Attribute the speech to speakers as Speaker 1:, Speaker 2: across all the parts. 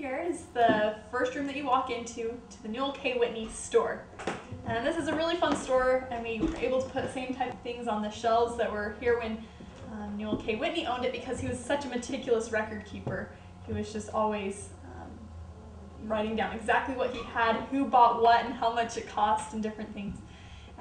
Speaker 1: here is the first room that you walk into to the Newell K. Whitney store. And this is a really fun store, and we were able to put the same type of things on the shelves that were here when Newell K. Whitney owned it, because he was such a meticulous record keeper. He was just always writing down exactly what he had, who bought what, and how much it cost, and different things.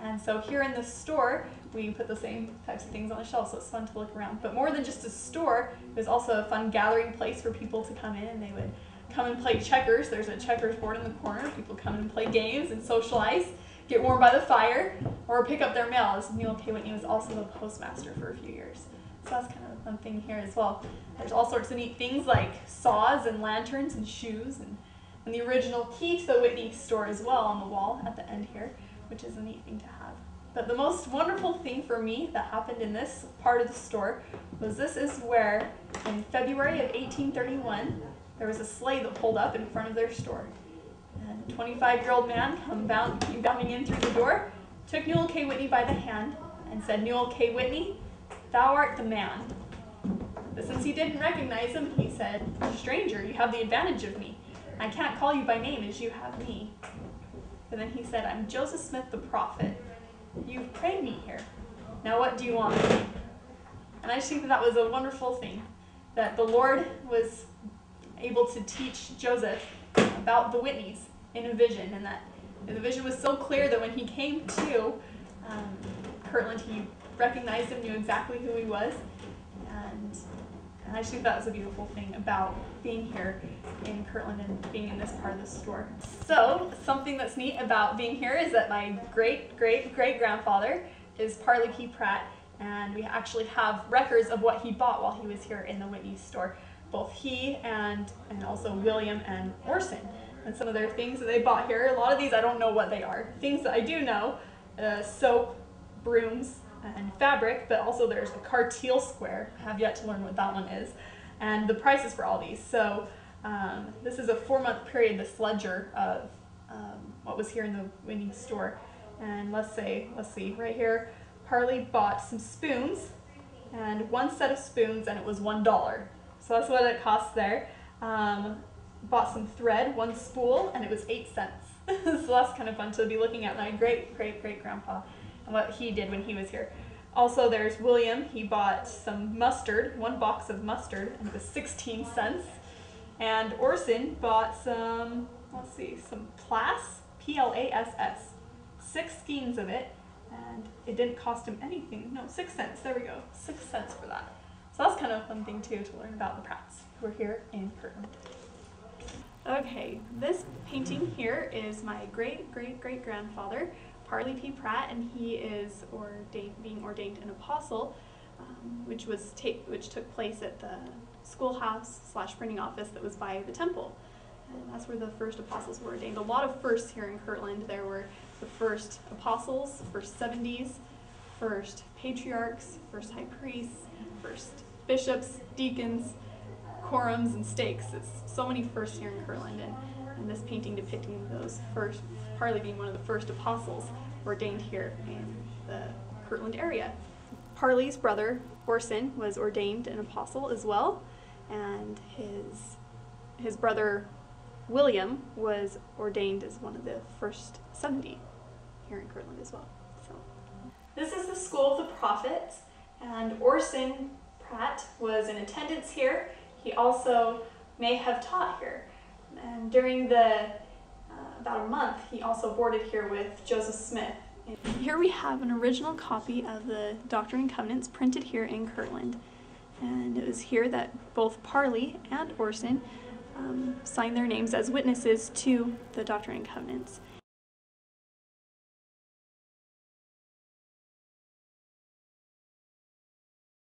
Speaker 1: And so here in the store, we put the same types of things on the shelves, so it's fun to look around. But more than just a store, it was also a fun gathering place for people to come in, and they would come and play checkers. There's a checkers board in the corner. People come and play games and socialize, get warm by the fire, or pick up their mail, as Newell K. Whitney was also the postmaster for a few years. So that's kind of a fun thing here as well. There's all sorts of neat things like saws and lanterns and shoes, and the original key to the Whitney store as well on the wall at the end here, which is a neat thing to have. But the most wonderful thing for me that happened in this part of the store was this is where, in February of 1831, there was a sleigh that pulled up in front of their store. And a 25-year-old man came bounding in through the door, took Newell K. Whitney by the hand, and said, "Newell K. Whitney, thou art the man." But since he didn't recognize him, he said, "Stranger, you have the advantage of me. I can't call you by name as you have me." And then he said, "I'm Joseph Smith the prophet. You've prayed me here. Now what do you want?" And I just think that was a wonderful thing, that the Lord was able to teach Joseph about the Whitneys in a vision, and that the vision was so clear that when he came to Kirtland, he recognized him, knew exactly who he was, and I just think that was a beautiful thing about being here in Kirtland and being in this part of the store. So, something that's neat about being here is that my great-great-great-grandfather is Parley P. Pratt, and we actually have records of what he bought while he was here in the Whitney store. Both he and also William and Orson. And some of their things that they bought here, a lot of these I don't know what they are. Things that I do know, soap, brooms, and fabric, but also there's a carteel square. I have yet to learn what that one is. And the prices for all these. So this is a 4-month period, this ledger of what was here in the Whitney store. And let's see, right here, Parley bought some spoons, and one set of spoons, and it was $1. So that's what it cost there. Bought some thread, one spool, and it was 8 cents. So that's kind of fun to be looking at my great-great-great-grandpa and what he did when he was here. Also, there's William. He bought some mustard, one box of mustard, and it was 16 cents. And Orson bought some, some Plass, P-L-A-S-S, 6 skeins of it, and it didn't cost him anything. No, 6 cents. There we go, 6 cents for that. So that's kind of a fun thing too, to learn about the Pratts who are here in Kirtland. Okay, this painting here is my great-great-great-grandfather, Parley P. Pratt, and he is being ordained an apostle, which took place at the schoolhouse / printing office that was by the temple. And that's where the first apostles were ordained. A lot of firsts here in Kirtland. There were the first apostles, first 70s, first patriarchs, first high priests, first bishops, deacons, quorums, and stakes. It's so many firsts here in Kirtland, and this painting depicting those first, Parley being one of the first apostles ordained here in the Kirtland area. Parley's brother, Orson, was ordained an apostle as well, and his brother, William, was ordained as one of the first 70 here in Kirtland as well. So, this is the School of the Prophets, and Orson Pratt was in attendance here. He also may have taught here. And during about a month, he also boarded here with Joseph Smith. Here we have an original copy of the Doctrine and Covenants printed here in Kirtland. And it was here that both Parley and Orson signed their names as witnesses to the Doctrine and Covenants.